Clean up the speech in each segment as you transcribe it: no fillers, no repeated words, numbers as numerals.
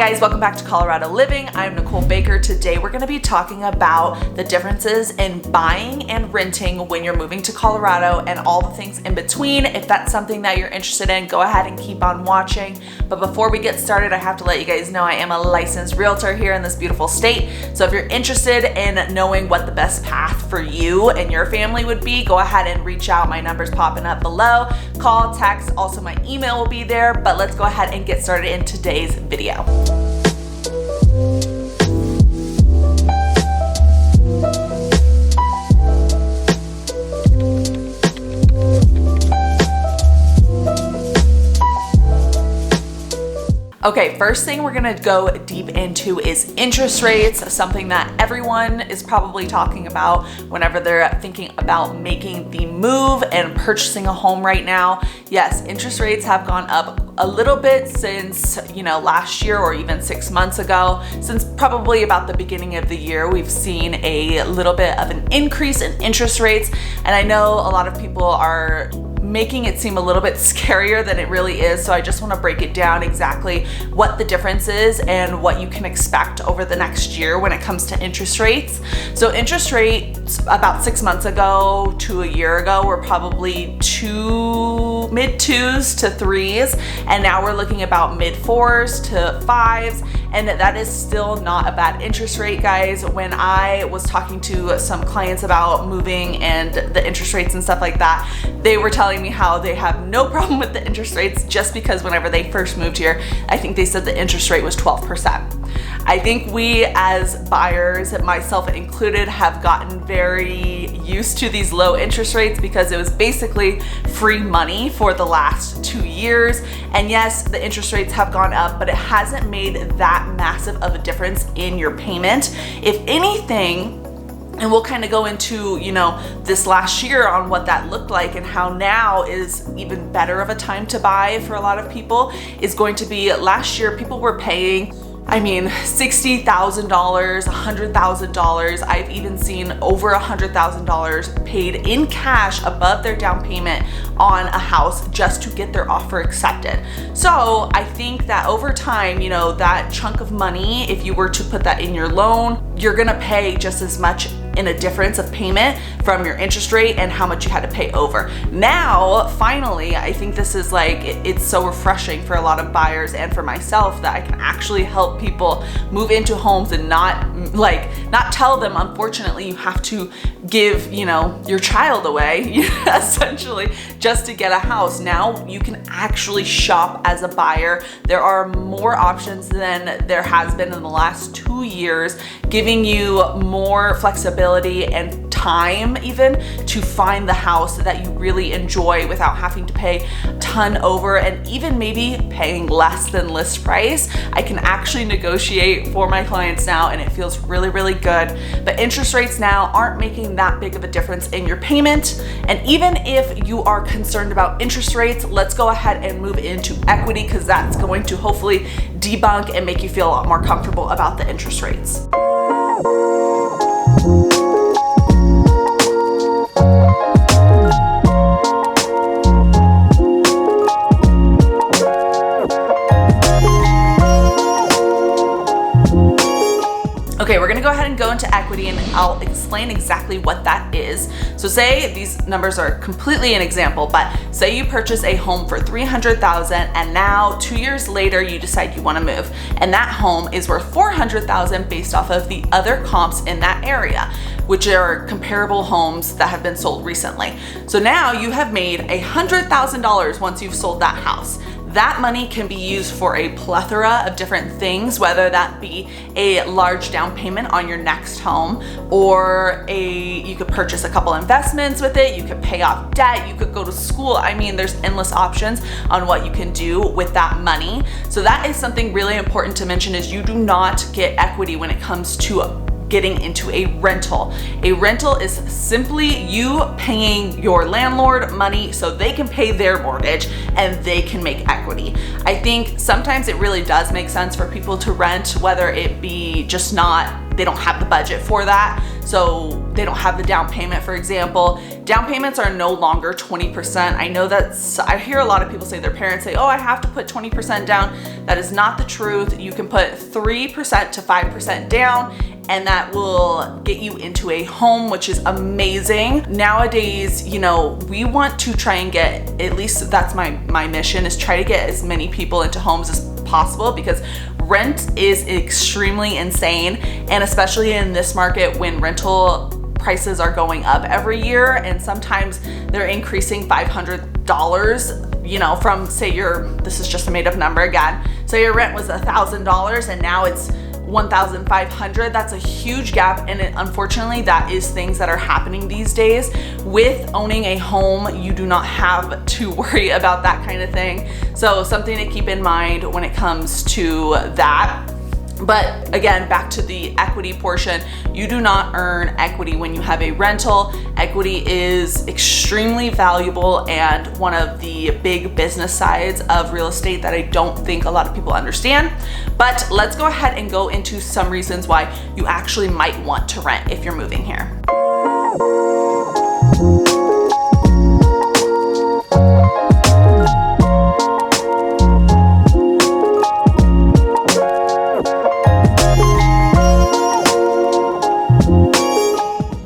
guys, welcome back to Colorado Living. I'm Nicole Baker. Today we're going to be talking about the differences in buying and renting when you're moving to Colorado and all the things in between. If that's something that you're interested in, go ahead and keep on watching. But before we get started, I have to let you guys know I am a licensed realtor here in this beautiful state. So if you're interested in knowing what the best path for you and your family would be, go ahead and reach out. My number's popping up below. Call, text, also my email will be there. But let's go ahead and get started in today's video. Okay, first thing we're gonna go deep into is interest rates, something that everyone is probably talking about whenever they're thinking about making the move and purchasing a home right now. Yes, interest rates have gone up a little bit since, last year or even 6 months ago. Since probably about the beginning of the year, we've seen a little bit of an increase in interest rates. And I know a lot of people are making it seem a little bit scarier than it really is. So I just want to break it down exactly what the difference is and what you can expect over the next year when it comes to interest rates. So interest rates about 6 months ago to a year ago were probably mid twos to threes. And now we're looking about mid fours to fives. And that is still not a bad interest rate, guys. When I was talking to some clients about moving and the interest rates and stuff like that, they were telling me how they have no problem with the interest rates just because whenever they first moved here, I think they said the interest rate was 12%. I think we as buyers, myself included, have gotten very used to these low interest rates because it was basically free money for the last 2 years. And yes, the interest rates have gone up, but it hasn't made that massive of a difference in your payment. If anything, and we'll kind of go into, this last year on what that looked like and how now is even better of a time to buy for a lot of people, is going to be last year people were paying $60,000, $100,000. I've even seen over $100,000 paid in cash above their down payment on a house just to get their offer accepted. So I think that over time, that chunk of money, if you were to put that in your loan, you're gonna pay just as much in a difference of payment from your interest rate and how much you had to pay over. Now, finally, I think this is it's so refreshing for a lot of buyers and for myself that I can actually help people move into homes and not tell them, unfortunately, you have to give, your child away, essentially, just to get a house. Now you can actually shop as a buyer. There are more options than there has been in the last 2 years, giving you more flexibility and time even to find the house that you really enjoy without having to pay a ton over and even maybe paying less than list price. I can actually negotiate for my clients now and it feels really, really good. But interest rates now aren't making that big of a difference in your payment. And even if you are concerned about interest rates, let's go ahead and move into equity because that's going to hopefully debunk and make you feel a lot more comfortable about the interest rates. Okay, we're gonna go ahead and go into equity and I'll explain exactly what that is. So say these numbers are completely an example, but say you purchase a home for $300,000 and now 2 years later you decide you wanna move and that home is worth $400,000 based off of the other comps in that area, which are comparable homes that have been sold recently. So now you have made $100,000 once you've sold that house. That money can be used for a plethora of different things, whether that be a large down payment on your next home, or you could purchase a couple investments with it, you could pay off debt, you could go to school. There's endless options on what you can do with that money. So that is something really important to mention, is you do not get equity when it comes to getting into a rental. A rental is simply you paying your landlord money so they can pay their mortgage and they can make equity. I think sometimes it really does make sense for people to rent, whether it be just not they don't have the budget for that. So they don't have the down payment, for example. Down payments are no longer 20%. I know I hear a lot of people say, their parents say, oh, I have to put 20% down. That is not the truth. You can put 3% to 5% down, and that will get you into a home, which is amazing. Nowadays, you know, we want to try and get, at least that's my mission, is try to get as many people into homes as possible, because rent is extremely insane. And especially in this market, when rental prices are going up every year, and sometimes they're increasing $500, you know, from, say this is just a made up number again, so your rent was $1,000 and now it's $1,500. That's a huge gap, and unfortunately that is things that are happening these days. With owning a home, you do not have to worry about that kind of thing, so something to keep in mind when it comes to that. But again, back to the equity portion, you do not earn equity when you have a rental. Equity is extremely valuable and one of the big business sides of real estate that I don't think a lot of people understand. But let's go ahead and go into some reasons why you actually might want to rent if you're moving here.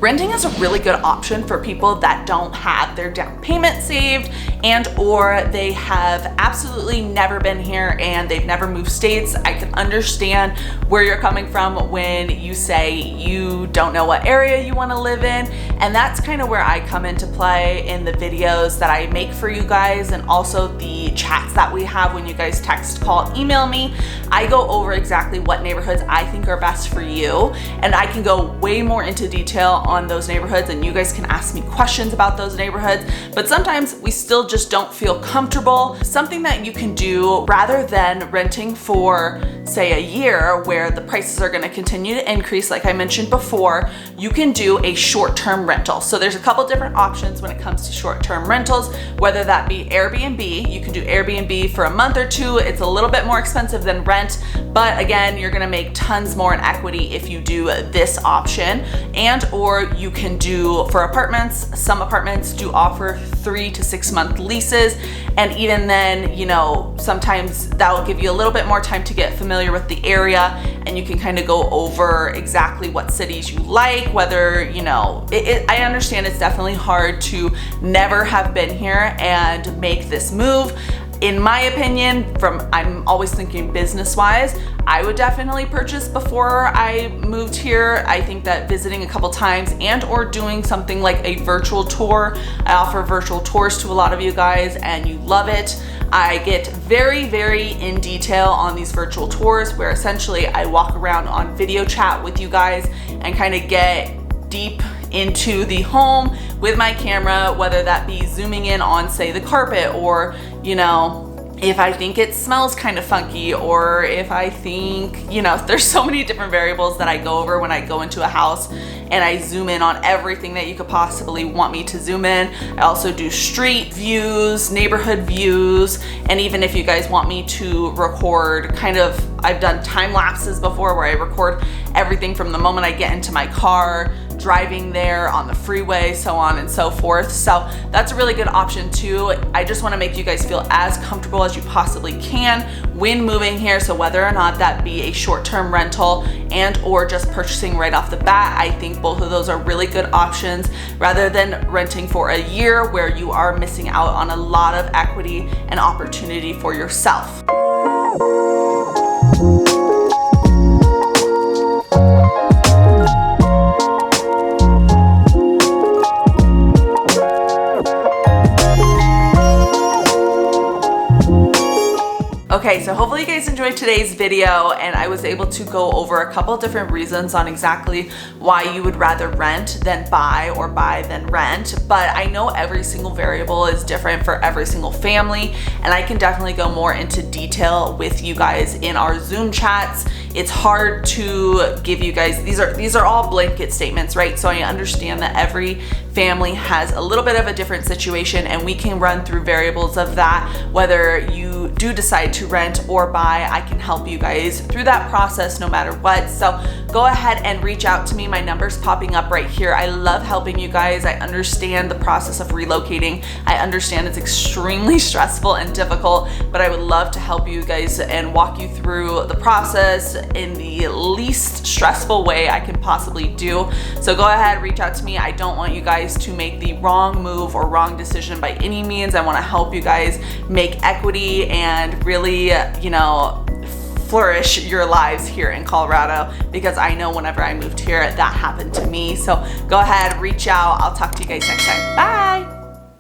Renting is a really good option for people that don't have their down payment saved, and or they have absolutely never been here and they've never moved states. I can understand where you're coming from when you say you don't know what area you want to live in, and that's kind of where I come into play in the videos that I make for you guys, and also the chats that we have when you guys text, call, email me. I go over exactly what neighborhoods I think are best for you, and I can go way more into detail on those neighborhoods, and you guys can ask me questions about those neighborhoods. But sometimes we still just don't feel comfortable. Something that you can do, rather than renting for, say, a year where the prices are going to continue to increase, like I mentioned before, you can do a short-term rental. So there's a couple different options when it comes to short-term rentals, whether that be Airbnb. You can do Airbnb for a month or two. It's a little bit more expensive than rent, but again, you're going to make tons more in equity if you do this option. And or you can do for apartments. Some apartments do offer 3 to 6 month leases, and even then, you know, sometimes that will give you a little bit more time to get familiar with the area, and you can kind of go over exactly what cities you like, whether, you know, I understand it's definitely hard to never have been here and make this move. In my opinion, I'm always thinking business-wise, I would definitely purchase before I moved here. I think that visiting a couple times and or doing something like a virtual tour, I offer virtual tours to a lot of you guys and you love it. I get very, very in detail on these virtual tours, where essentially I walk around on video chat with you guys and kind of get deep into the home with my camera, whether that be zooming in on, say, the carpet, or, you know, if I think it smells kind of funky, or if I think, you know, there's so many different variables that I go over when I go into a house, and I zoom in on everything that you could possibly want me to zoom in. I also do street views, neighborhood views, and even if you guys want me to record kind of, I've done time lapses before where I record everything from the moment I get into my car, driving there, on the freeway, so on and so forth. So that's a really good option too. I just want to make you guys feel as comfortable as you possibly can when moving here. So whether or not that be a short-term rental and or just purchasing right off the bat, I think both of those are really good options, rather than renting for a year where you are missing out on a lot of equity and opportunity for yourself. Okay, so hopefully you guys enjoyed today's video, and I was able to go over a couple different reasons on exactly why you would rather rent than buy, or buy than rent. But I know every single variable is different for every single family, and I can definitely go more into detail with you guys in our Zoom chats. It's hard to give you guys, these are all blanket statements, right? So I understand that every family has a little bit of a different situation, and we can run through variables of that, whether you do decide to rent or buy, I can help you guys through that process no matter what. So go ahead and reach out to me. My number's popping up right here. I love helping you guys. I understand the process of relocating. I understand it's extremely stressful and difficult, but I would love to help you guys and walk you through the process in the least stressful way I can possibly do. So go ahead, reach out to me. I don't want you guys to make the wrong move or wrong decision by any means. I want to help you guys make equity and really, flourish your lives here in Colorado, because I know whenever I moved here, that happened to me. So go ahead, reach out. I'll talk to you guys next time. Bye.